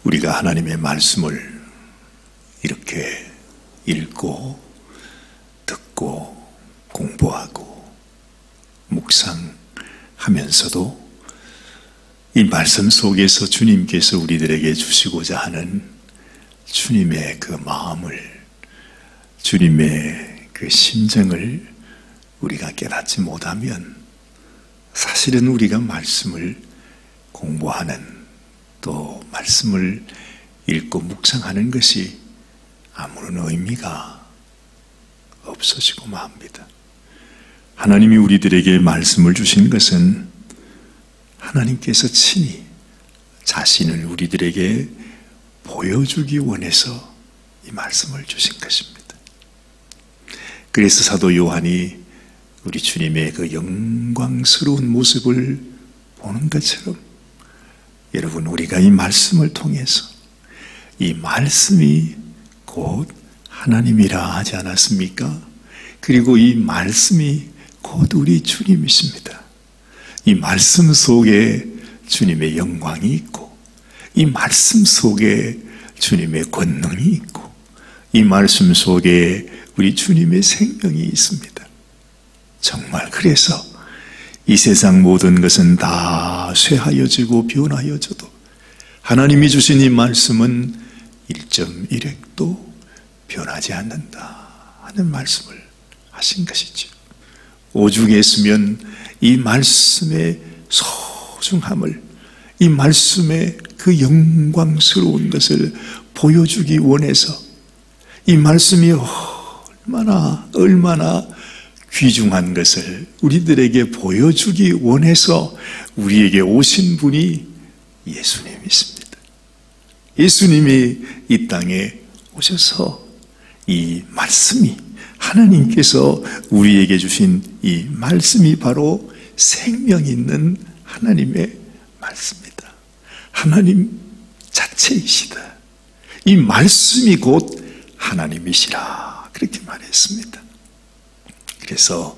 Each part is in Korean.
우리가 하나님의 말씀을 이렇게 읽고 듣고 공부하고 묵상하면서도 이 말씀 속에서 주님께서 우리들에게 주시고자 하는 주님의 그 마음을, 주님의 그 심정을 우리가 깨닫지 못하면 사실은 우리가 말씀을 공부하는, 또 말씀을 읽고 묵상하는 것이 아무런 의미가 없어지고 맙니다. 하나님이 우리들에게 말씀을 주신 것은 하나님께서 친히 자신을 우리들에게 보여주기 원해서 이 말씀을 주신 것입니다. 그래서 사도 요한이 우리 주님의 그 영광스러운 모습을 보는 것처럼 여러분, 우리가 이 말씀을 통해서, 이 말씀이 곧 하나님이라 하지 않았습니까? 그리고 이 말씀이 곧 우리 주님이십니다. 이 말씀 속에 주님의 영광이 있고, 이 말씀 속에 주님의 권능이 있고, 이 말씀 속에 우리 주님의 생명이 있습니다. 정말 그래서 이 세상 모든 것은 다 쇠하여지고 변하여져도 하나님이 주신 이 말씀은 1.1획도 변하지 않는다 하는 말씀을 하신 것이죠. 오죽했으면 이 말씀의 소중함을, 이 말씀의 그 영광스러운 것을 보여주기 원해서 이 말씀이 얼마나 귀중한 것을 우리들에게 보여주기 원해서 우리에게 오신 분이 예수님이십니다. 예수님이 이 땅에 오셔서 이 말씀이, 하나님께서 우리에게 주신 이 말씀이 바로 생명 있는 하나님의 말씀이다. 하나님 자체이시다. 이 말씀이 곧 하나님이시라, 그렇게 말했습니다. 그래서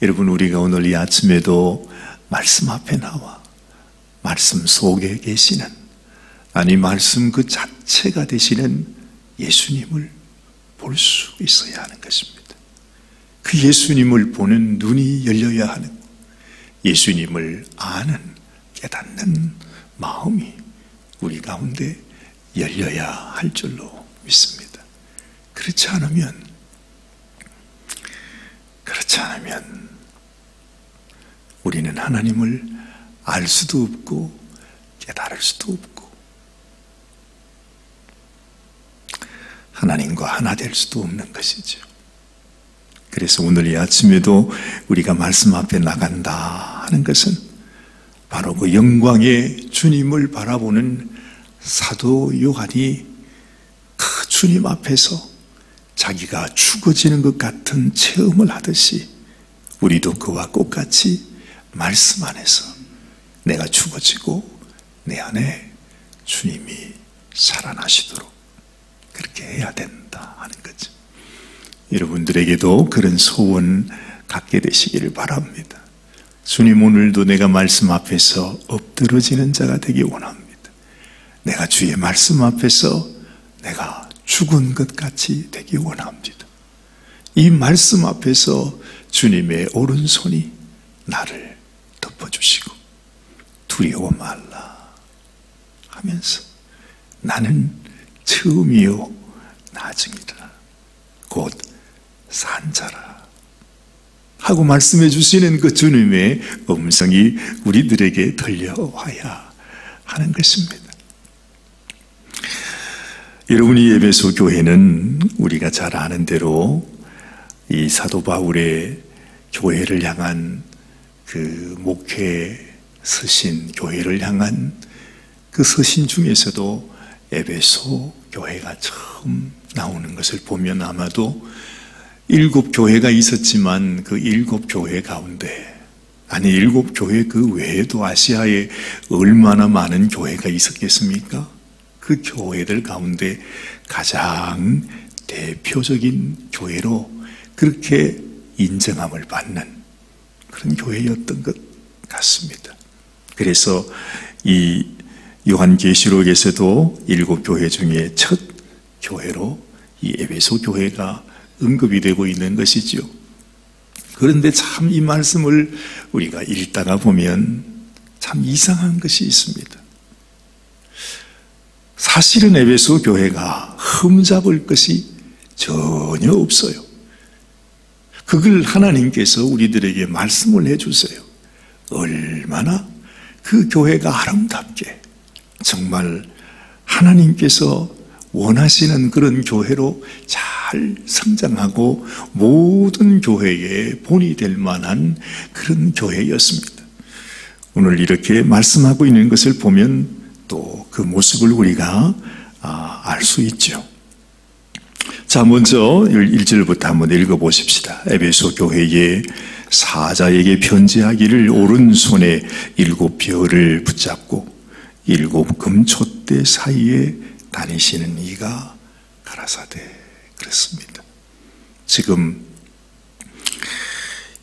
여러분, 우리가 오늘 이 아침에도 말씀 앞에 나와 말씀 속에 계시는, 아니 말씀 그 자체가 되시는 예수님을 볼 수 있어야 하는 것입니다. 그 예수님을 보는 눈이 열려야 하는, 예수님을 아는, 깨닫는 마음이 우리 가운데 열려야 할 줄로 믿습니다. 그렇지 않으면 우리는 하나님을 알 수도 없고 깨달을 수도 없고 하나님과 하나 될 수도 없는 것이죠. 그래서 오늘 이 아침에도 우리가 말씀 앞에 나간다 하는 것은 바로 그 영광의 주님을 바라보는 사도 요한이 그 주님 앞에서 자기가 죽어지는 것 같은 체험을 하듯이 우리도 그와 똑같이 말씀 안에서 내가 죽어지고 내 안에 주님이 살아나시도록 그렇게 해야 된다 하는 거죠. 여러분들에게도 그런 소원 갖게 되시기를 바랍니다. 주님, 오늘도 내가 말씀 앞에서 엎드러지는 자가 되기 원합니다. 내가 주의 말씀 앞에서 내가 죽은 것 같이 되기 원합니다. 이 말씀 앞에서 주님의 오른손이 나를 덮어주시고 두려워 말라 하면서 나는 처음이요 나중이라 곧 산자라 하고 말씀해 주시는 그 주님의 음성이 우리들에게 들려와야 하는 것입니다. 여러분이 에베소 교회는 우리가 잘 아는 대로 이 사도 바울의 교회를 향한 그 목회 서신, 교회를 향한 그 서신 중에서도 에베소 교회가 처음 나오는 것을 보면 아마도 7교회가 있었지만 그 7교회 가운데, 아니 7교회 그 외에도 아시아에 얼마나 많은 교회가 있었겠습니까? 그 교회들 가운데 가장 대표적인 교회로 그렇게 인정함을 받는 그런 교회였던 것 같습니다. 그래서 이 요한계시록에서도 7교회 중에 첫 교회로 이 에베소 교회가 언급이 되고 있는 것이지요. 그런데 참 이 말씀을 우리가 읽다가 보면 참 이상한 것이 있습니다. 사실은 에베소 교회가 흠잡을 것이 전혀 없어요. 그걸 하나님께서 우리들에게 말씀을 해주세요. 얼마나 그 교회가 아름답게 정말 하나님께서 원하시는 그런 교회로 잘 성장하고 모든 교회의 본이 될 만한 그런 교회였습니다. 오늘 이렇게 말씀하고 있는 것을 보면 또 그 모습을 우리가 알 수 있죠. 자, 먼저 1절부터 한번 읽어보십시다. 에베소 교회의 사자에게 편지하기를 오른손에 7벼를 붙잡고 7 금촛대 사이에 다니시는 이가 가라사대 그랬습니다. 지금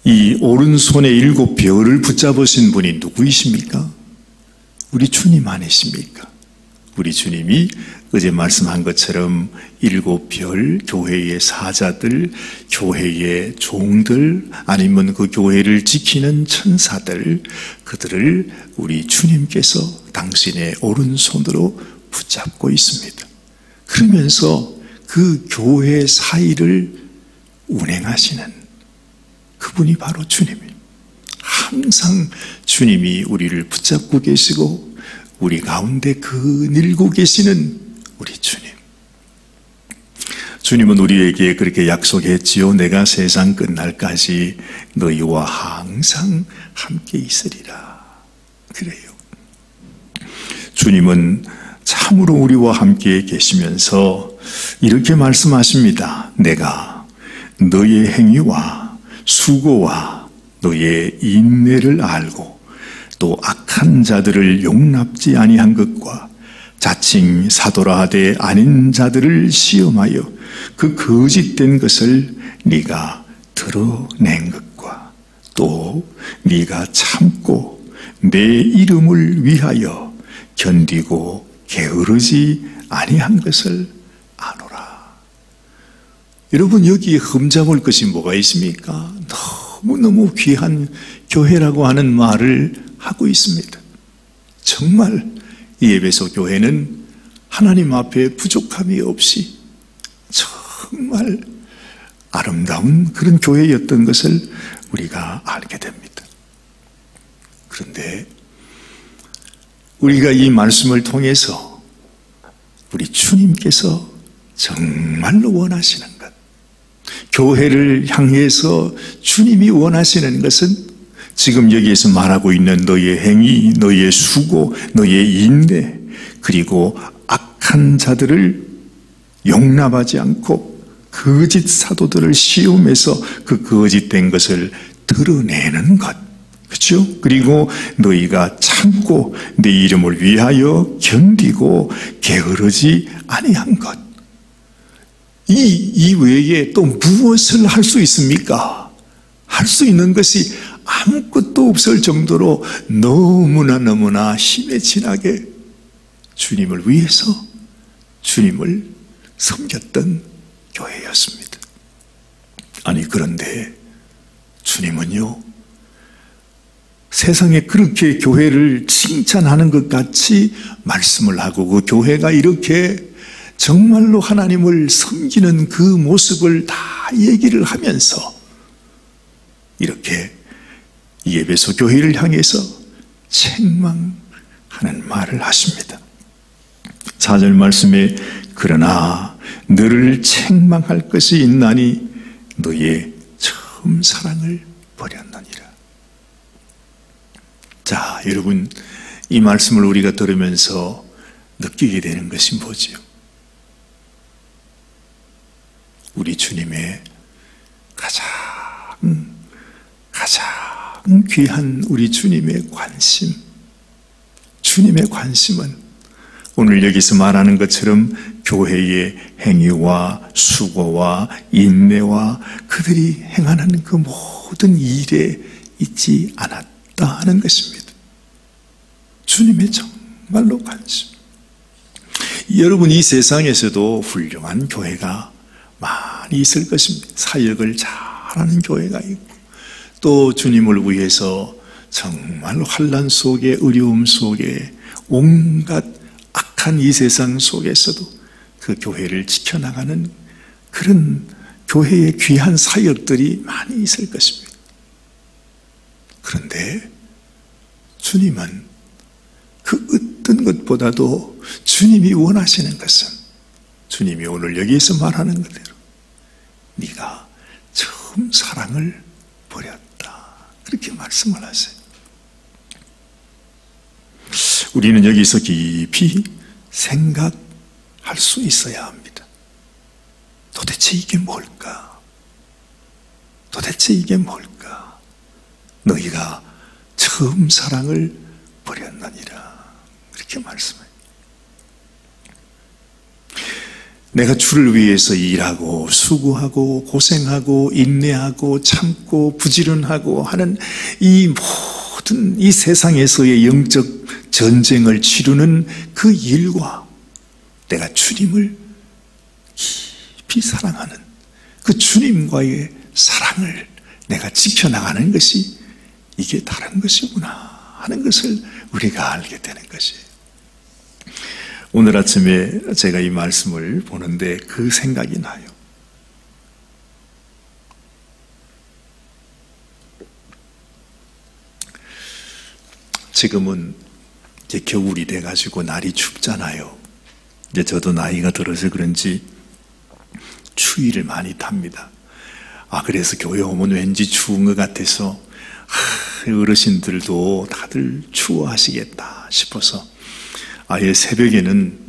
이 오른손에 7벼를 붙잡으신 분이 누구이십니까? 우리 주님 아니십니까? 우리 주님이 어제 말씀한 것처럼 7별 교회의 사자들, 교회의 종들, 아니면 그 교회를 지키는 천사들, 그들을 우리 주님께서 당신의 오른손으로 붙잡고 있습니다. 그러면서 그 교회 사이를 운행하시는 그분이 바로 주님입니다. 항상 주님이 우리를 붙잡고 계시고 우리 가운데 늘고 계시는 우리 주님. 주님은 우리에게 그렇게 약속했지요. 내가 세상 끝날까지 너희와 항상 함께 있으리라. 그래요. 주님은 참으로 우리와 함께 계시면서 이렇게 말씀하십니다. 내가 너의 행위와 수고와 너의 인내를 알고 또 악한 자들을 용납지 아니한 것과 자칭 사도라 하되 아닌 자들을 시험하여 그 거짓된 것을 네가 드러낸 것과 또 네가 참고 내 이름을 위하여 견디고 게으르지 아니한 것을 아노라. 여러분, 여기에 흠잡을 것이 뭐가 있습니까? 너무너무 귀한 교회라고 하는 말을 하고 있습니다. 정말 이 에베소 교회는 하나님 앞에 부족함이 없이 정말 아름다운 그런 교회였던 것을 우리가 알게 됩니다. 그런데 우리가 이 말씀을 통해서 우리 주님께서 정말로 원하시는 것, 교회를 향해서 주님이 원하시는 것은 지금 여기에서 말하고 있는 너의 행위, 너의 수고, 너의 인내, 그리고 악한 자들을 용납하지 않고 거짓 사도들을 시험해서 그 거짓된 것을 드러내는 것, 그렇죠? 그리고 너희가 참고 내 이름을 위하여 견디고 게으르지 아니한 것. 이 외에 또 무엇을 할 수 있습니까? 할 수 있는 것이 아무것도 없을 정도로 너무나 힘에 진하게 주님을 위해서 주님을 섬겼던 교회였습니다. 아니, 그런데 주님은요, 세상에 그렇게 교회를 칭찬하는 것 같이 말씀을 하고 그 교회가 이렇게 정말로 하나님을 섬기는 그 모습을 다 얘기를 하면서 이렇게 이 에베소 교회를 향해서 책망하는 말을 하십니다. 4절 말씀에 그러나 너를 책망할 것이 있나니 너의 처음 사랑을 버렸느니라. 자, 여러분, 이 말씀을 우리가 들으면서 느끼게 되는 것이 뭐지요? 우리 주님의 가장 귀한 우리 주님의 관심, 주님의 관심은 오늘 여기서 말하는 것처럼 교회의 행위와 수고와 인내와 그들이 행하는 그 모든 일에 있지 않았다 하는 것입니다. 주님의 정말로 관심. 여러분, 이 세상에서도 훌륭한 교회가 많이 있을 것입니다. 사역을 잘하는 교회가 있고, 또 주님을 위해서 정말 환난 속에, 어려움 속에, 온갖 악한 이 세상 속에서도 그 교회를 지켜나가는 그런 교회의 귀한 사역들이 많이 있을 것입니다. 그런데 주님은 그 어떤 것보다도 주님이 원하시는 것은, 주님이 오늘 여기에서 말하는 그대로 네가 처음 사랑을 버렸다, 그렇게 말씀을 하세요. 우리는 여기서 깊이 생각할 수 있어야 합니다. 도대체 이게 뭘까? 도대체 이게 뭘까? 너희가 처음 사랑을 버렸느니라, 그렇게 말씀해요. 내가 주를 위해서 일하고 수고하고 고생하고 인내하고 참고 부지런하고 하는 이 모든 이 세상에서의 영적 전쟁을 치르는 그 일과 내가 주님을 깊이 사랑하는 그 주님과의 사랑을 내가 지켜나가는 것이, 이게 다른 것이구나 하는 것을 우리가 알게 되는 것이에요. 오늘 아침에 제가 이 말씀을 보는데 그 생각이 나요. 지금은 이제 겨울이 돼가지고 날이 춥잖아요. 이제 저도 나이가 들어서 그런지 추위를 많이 탑니다. 그래서 교회 오면 왠지 추운 것 같아서 어르신들도 다들 추워하시겠다 싶어서 아예 새벽에는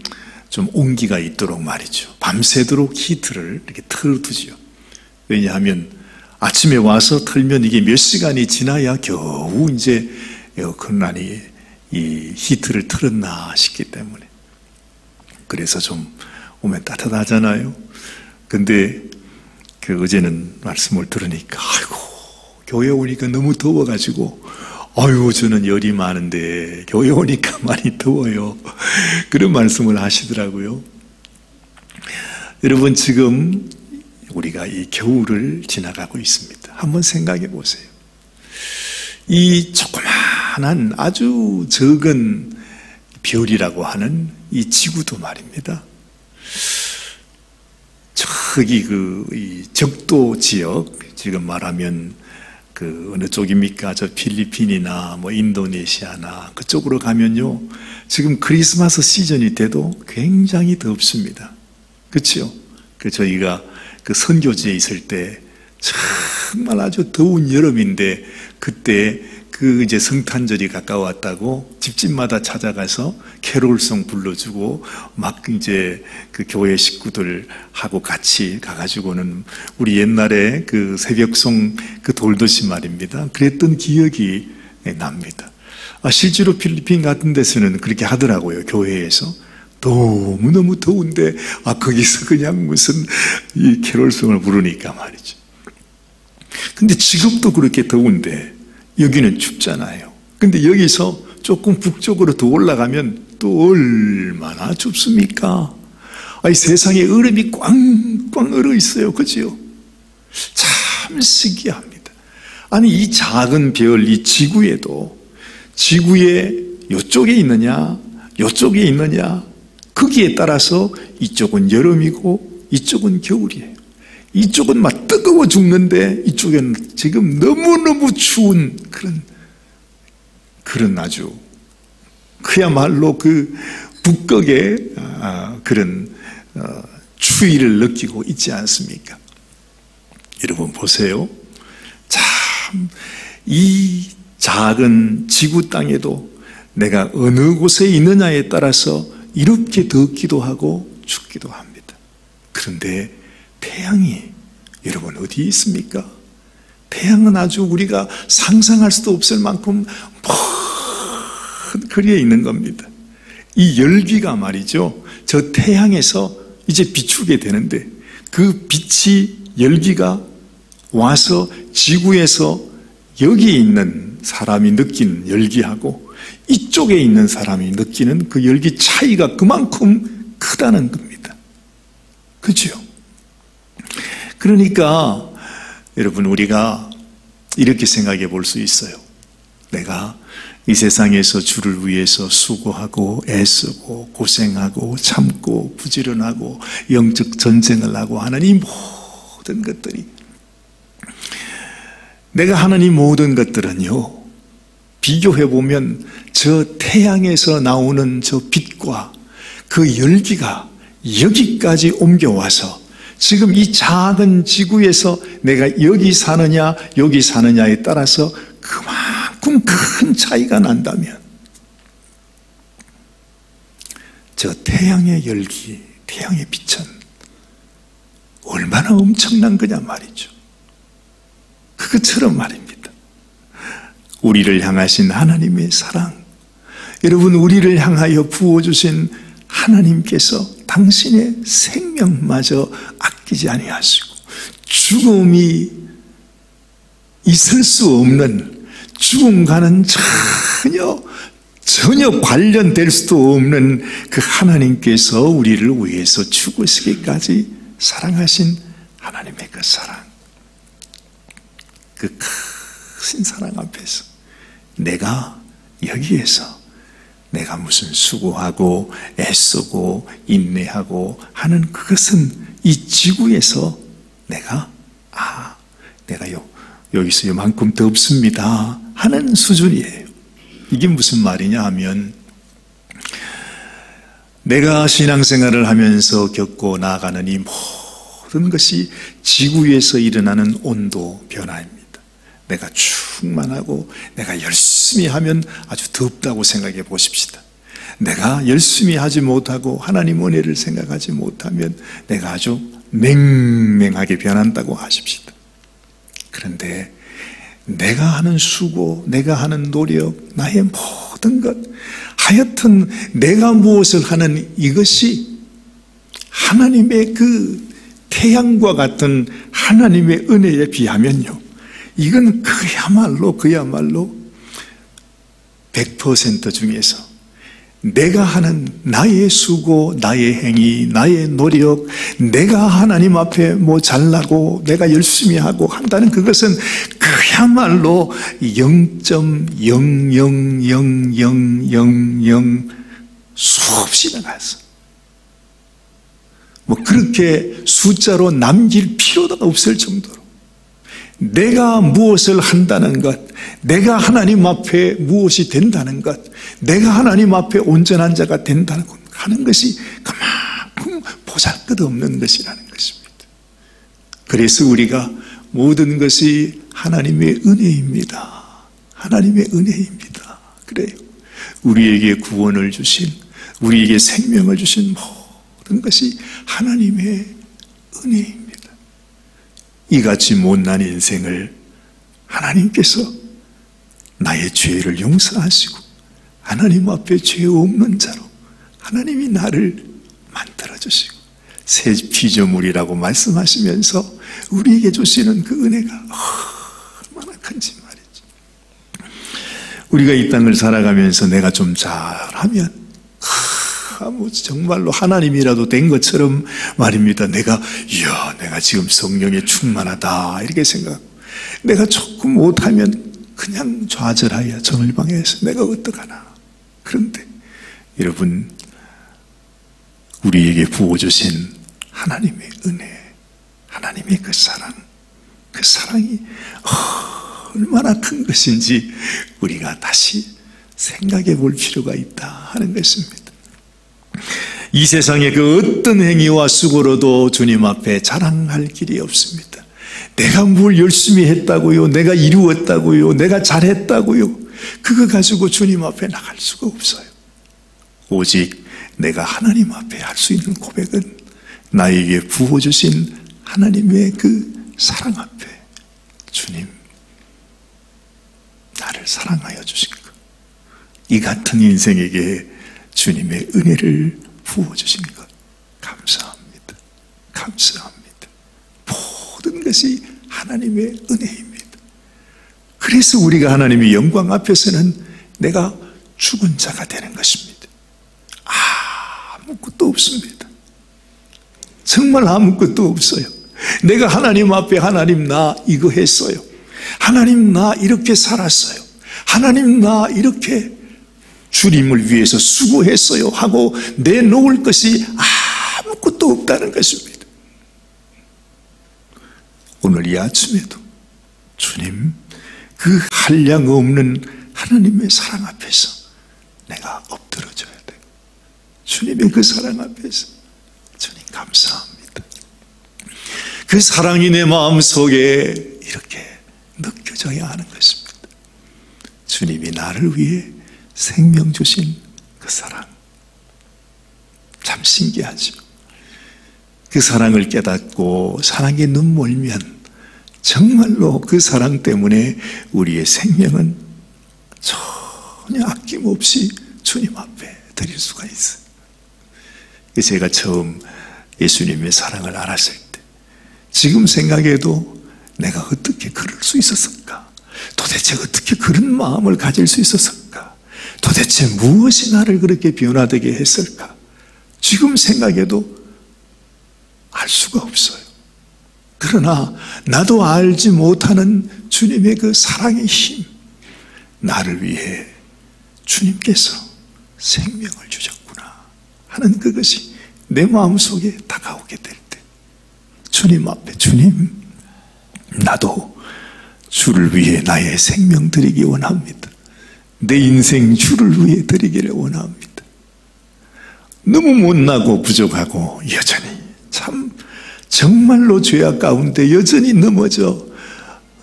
좀 온기가 있도록 말이죠, 밤새도록 히트를 이렇게 틀어두죠. 왜냐하면 아침에 와서 틀면 이게 몇 시간이 지나야 겨우 이제 에어컨 안이 이 히트를 틀었나 싶기 때문에. 그래서 좀 오면 따뜻하잖아요. 근데 어제는 말씀을 들으니까 아이고, 교회 오니까 너무 더워가지고 아유, 저는 열이 많은데 교회 오니까 많이 더워요, 그런 말씀을 하시더라고요. 여러분, 지금 우리가 이 겨울을 지나가고 있습니다. 한번 생각해 보세요. 이 조그마한 아주 적은 별이라고 하는 이 지구도 말입니다, 저기 이 적도 지역, 지금 말하면 어느 쪽입니까? 저 필리핀이나 뭐 인도네시아나 그쪽으로 가면요, 지금 크리스마스 시즌이 돼도 굉장히 덥습니다. 그렇죠? 저희가 선교지에 있을 때 정말 아주 더운 여름인데, 그때 이제 성탄절이 가까웠다고 집집마다 찾아가서 캐롤송 불러주고 막 이제 교회 식구들하고 같이 가가지고는 우리 옛날에 새벽송 돌듯이 말입니다, 그랬던 기억이 납니다. 실제로 필리핀 같은 데서는 그렇게 하더라고요. 교회에서 너무너무 더운데 거기서 그냥 무슨 이 캐롤송을 부르니까 말이죠. 근데 지금도 그렇게 더운데 여기는 춥잖아요. 근데 여기서 조금 북쪽으로 더 올라가면 또 얼마나 춥습니까? 세상에 얼음이 꽝꽝 얼어 있어요. 그죠? 참 신기합니다. 이 작은 별, 이 지구에도 지구에 이쪽에 있느냐 이쪽에 있느냐, 거기에 따라서 이쪽은 여름이고 이쪽은 겨울이에요. 이쪽은 막 뜨거워 죽는데 이쪽에는 지금 너무너무 추운 그런 아주 그야말로 북극의 그런 추위를 느끼고 있지 않습니까? 여러분 보세요. 참 이 작은 지구 땅에도 내가 어느 곳에 있느냐에 따라서 이렇게 덥기도 하고 춥기도 합니다. 그런데 태양이 여러분 어디 있습니까? 태양은 아주 우리가 상상할 수도 없을 만큼 먼 거리에 있는 겁니다. 이 열기가 말이죠, 저 태양에서 이제 비추게 되는데 그 빛이, 열기가 와서 지구에서 여기 있는 사람이 느낀 열기하고 이쪽에 있는 사람이 느끼는 그 열기 차이가 그만큼 크다는 겁니다. 그렇죠? 그러니까 여러분, 우리가 이렇게 생각해 볼 수 있어요. 내가 이 세상에서 주를 위해서 수고하고 애쓰고 고생하고 참고 부지런하고 영적 전쟁을 하고 하는 이 모든 것들이, 내가 하는 이 모든 것들은요, 비교해보면 저 태양에서 나오는 저 빛과 그 열기가 여기까지 옮겨와서 지금 이 작은 지구에서 내가 여기 사느냐 여기 사느냐에 따라서 그만큼 큰 차이가 난다면, 저 태양의 열기, 태양의 빛은 얼마나 엄청난 거냐 말이죠. 그것처럼 말입니다. 우리를 향하신 하나님의 사랑, 여러분, 우리를 향하여 부어주신 하나님께서 당신의 생명마저 아끼지 아니하시고 죽음이 있을 수 없는, 죽음과는 전혀 관련될 수도 없는 그 하나님께서 우리를 위해서 죽으시기까지 사랑하신 하나님의 그 사랑, 그 큰 사랑 앞에서 내가 여기에서 내가 무슨 수고하고 애쓰고 인내하고 하는 그것은 이 지구에서 내가 여기서 이만큼 더 없습니다 하는 수준이에요. 이게 무슨 말이냐 하면, 내가 신앙생활을 하면서 겪고 나아가는 이 모든 것이 지구에서 일어나는 온도 변화입니다. 내가 충만하고 내가 열심히 하면 아주 덥다고 생각해 보십시다. 내가 열심히 하지 못하고 하나님 은혜를 생각하지 못하면 내가 아주 맹맹하게 변한다고 하십시다. 그런데 내가 하는 수고, 내가 하는 노력, 나의 모든 것, 하여튼 내가 무엇을 하는 이것이 하나님의 그 태양과 같은 하나님의 은혜에 비하면요, 이건 그야말로 100% 중에서 내가 하는 나의 수고, 나의 행위, 나의 노력, 내가 하나님 앞에 뭐 잘나고 내가 열심히 하고 한다는 그것은 그야말로 0.0000000 수없이 나가서 뭐 그렇게 숫자로 남길 필요도 없을 정도로 내가 무엇을 한다는 것, 내가 하나님 앞에 무엇이 된다는 것, 내가 하나님 앞에 온전한 자가 된다는 것 하는 것이 그만큼 보잘것없는 것이라는 것입니다. 그래서 우리가 모든 것이 하나님의 은혜입니다. 하나님의 은혜입니다. 그래요. 우리에게 구원을 주신, 우리에게 생명을 주신 모든 것이 하나님의 은혜입니다. 이같이 못난 인생을 하나님께서 나의 죄를 용서하시고 하나님 앞에 죄 없는 자로 하나님이 나를 만들어주시고 새 피조물이라고 말씀하시면서 우리에게 주시는 그 은혜가 얼마나 큰지 말이죠. 우리가 이 땅을 살아가면서 내가 좀 잘하면 정말로 하나님이라도 된 것처럼 말입니다. 내가 지금 성령에 충만하다 이렇게 생각하고, 내가 조금 못하면 그냥 좌절하여 정을방해해서 내가 어떡하나. 그런데 여러분, 우리에게 부어주신 하나님의 은혜, 하나님의 그 사랑, 그 사랑이 얼마나 큰 것인지 우리가 다시 생각해 볼 필요가 있다 하는 것입니다. 이 세상의 그 어떤 행위와 수고로도 주님 앞에 자랑할 길이 없습니다. 내가 뭘 열심히 했다고요, 내가 이루었다고요, 내가 잘했다고요, 그거 가지고 주님 앞에 나갈 수가 없어요. 오직 내가 하나님 앞에 할 수 있는 고백은 나에게 부어주신 하나님의 그 사랑 앞에, 주님, 나를 사랑하여 주신 것, 이 같은 인생에게 주님의 은혜를 부어주신 것 감사합니다. 감사합니다. 모든 것이 하나님의 은혜입니다. 그래서 우리가 하나님의 영광 앞에서는 내가 죽은 자가 되는 것입니다. 아무것도 없습니다. 정말 아무것도 없어요. 내가 하나님 앞에 하나님 나 이거 했어요. 하나님 나 이렇게 살았어요. 하나님 나 이렇게 주님을 위해서 수고했어요 하고 내놓을 것이 아무것도 없다는 것입니다. 오늘 이 아침에도 주님 그 한량 없는 하나님의 사랑 앞에서 내가 엎드려져야 돼요. 주님의 그 사랑 앞에서 주님 감사합니다. 그 사랑이 내 마음속에 이렇게 느껴져야 하는 것입니다. 주님이 나를 위해 생명 주신 그 사랑, 참 신기하죠. 그 사랑을 깨닫고 사랑에 눈멀면 정말로 그 사랑 때문에 우리의 생명은 전혀 아낌없이 주님 앞에 드릴 수가 있어요. 제가 처음 예수님의 사랑을 알았을 때 지금 생각해도 내가 어떻게 그럴 수 있었을까? 도대체 어떻게 그런 마음을 가질 수 있었을까? 도대체 무엇이 나를 그렇게 변화되게 했을까? 지금 생각해도 알 수가 없어요. 그러나 나도 알지 못하는 주님의 그 사랑의 힘, 나를 위해 주님께서 생명을 주셨구나 하는 그것이 내 마음속에 다가오게 될 때 주님 앞에 주님, 나도 주를 위해 나의 생명 드리기 원합니다. 내 인생 주를 위해 드리기를 원합니다. 너무 못나고 부족하고 여전히 참 정말로 죄악 가운데 여전히 넘어져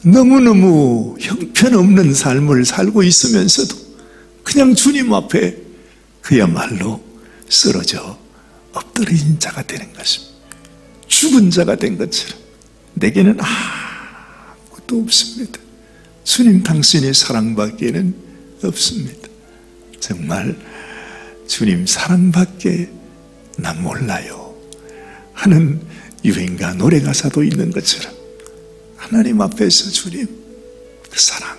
너무너무 형편없는 삶을 살고 있으면서도 그냥 주님 앞에 그야말로 쓰러져 엎드린 자가 되는 것입니다. 죽은 자가 된 것처럼 내게는 아무것도 없습니다. 주님 당신의 사랑밖에는 없습니다. 정말 주님 사랑밖에 난 몰라요 하는 유행가 노래 가사도 있는 것처럼 하나님 앞에서 주님 그 사랑,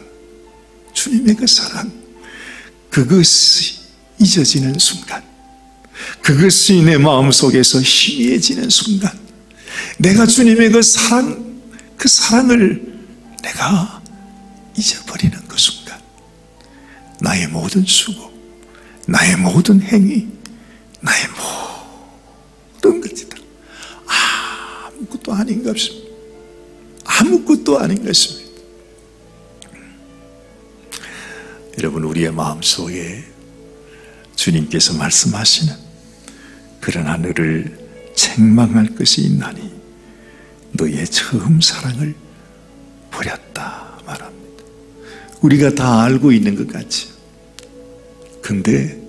주님의 그 사랑, 그것이 잊어지는 순간, 그것이 내 마음속에서 희미해지는 순간, 내가 주님의 그 사랑을 내가 잊어버리는 그 순간, 나의 모든 수고, 나의 모든 행위, 나의 모든 것이 다 아무것도 아닌 것입니다. 아무것도 아닌 것입니다. 여러분, 우리의 마음속에 주님께서 말씀하시는 그러나 너를 책망할 것이 있나니 너의 처음 사랑을 버렸다 말합니다. 우리가 다 알고 있는 것 같죠. 근데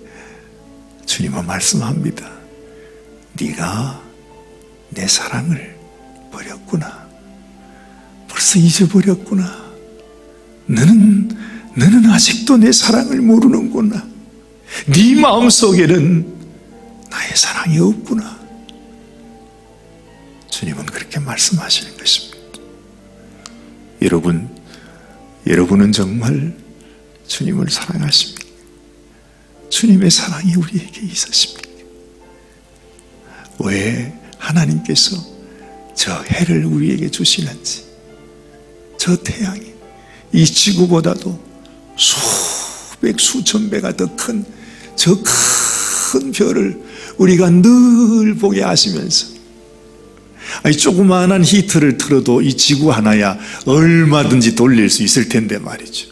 주님은 말씀합니다. 네가 내 사랑을 버렸구나. 벌써 잊어버렸구나. 너는 아직도 내 사랑을 모르는구나. 네 마음속에는 나의 사랑이 없구나. 주님은 그렇게 말씀하시는 것입니다. 여러분은 정말 주님을 사랑하십니까? 주님의 사랑이 우리에게 있으십니까? 왜 하나님께서 저 해를 우리에게 주시는지, 저 태양이 이 지구보다도 수백 수천 배가 더 큰 저 큰 별을 우리가 늘 보게 하시면서, 조그마한 히터를 틀어도 이 지구 하나야 얼마든지 돌릴 수 있을 텐데 말이죠.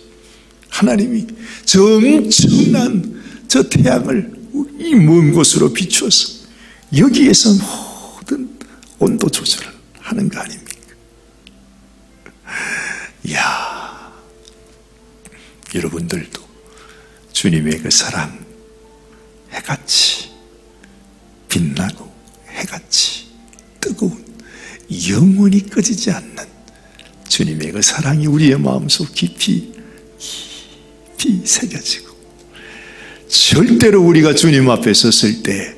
하나님이 저 엄청난 저 태양을 이 먼 곳으로 비추어서 여기에서 모든 온도 조절을 하는 거 아닙니까? 이야, 여러분들도 주님의 그 사랑, 해같이 빛나고 해같이 뜨거운 영원히 꺼지지 않는 주님의 그 사랑이 우리의 마음속 깊이 새겨지고, 절대로 우리가 주님 앞에 섰을 때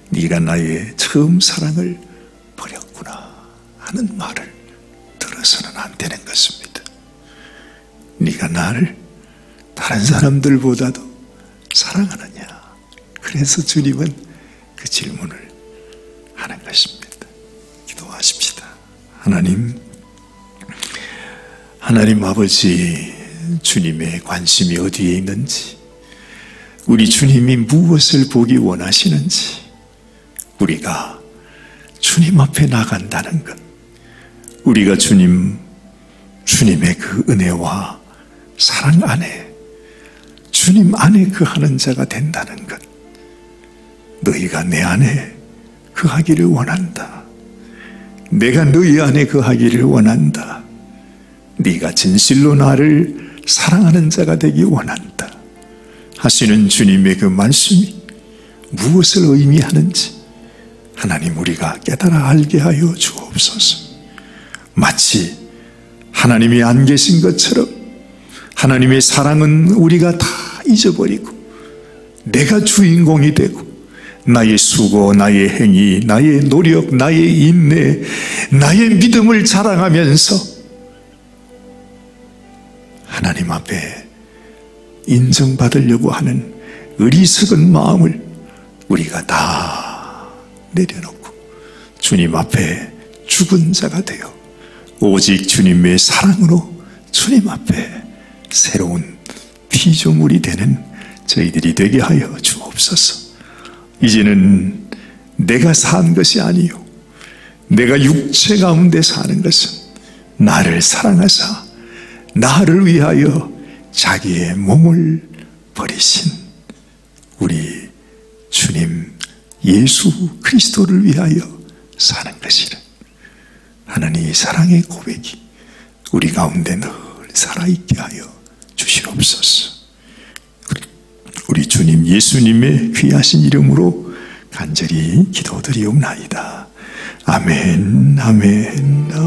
네가 나의 처음 사랑을 버렸구나 하는 말을 들어서는 안 되는 것입니다. 네가 나를 다른 사람들보다도 사랑하느냐? 그래서 주님은 그 질문을 하는 것입니다. 기도하십시다. 하나님 아버지, 주님의 관심이 어디에 있는지, 우리 주님이 무엇을 보기 원하시는지, 우리가 주님 앞에 나간다는 것, 우리가 주님의 그 은혜와 사랑 안에, 주님 안에 거하는 자가 된다는 것, 너희가 내 안에 거하기를 원한다. 내가 너희 안에 거하기를 원한다. 네가 진실로 나를 사랑하는 자가 되기 원한다 하시는 주님의 그 말씀이 무엇을 의미하는지 하나님, 우리가 깨달아 알게 하여 주옵소서. 마치 하나님이 안 계신 것처럼 하나님의 사랑은 우리가 다 잊어버리고 내가 주인공이 되고 나의 수고, 나의 행위, 나의 노력, 나의 인내, 나의 믿음을 자랑하면서 하나님 앞에 인정받으려고 하는 어리석은 마음을 우리가 다 내려놓고 주님 앞에 죽은 자가 되어 오직 주님의 사랑으로 주님 앞에 새로운 피조물이 되는 저희들이 되게 하여 주옵소서. 이제는 내가 산 것이 아니요 내가 육체 가운데 사는 것은 나를 사랑하사 나를 위하여 자기의 몸을 버리신 우리 주님 예수 그리스도를 위하여 사는 것이라. 하나님, 이 사랑의 고백이 우리 가운데 늘 살아있게 하여 주시옵소서. 우리 주님 예수님의 귀하신 이름으로 간절히 기도드리옵나이다. 아멘, 아멘, 아멘.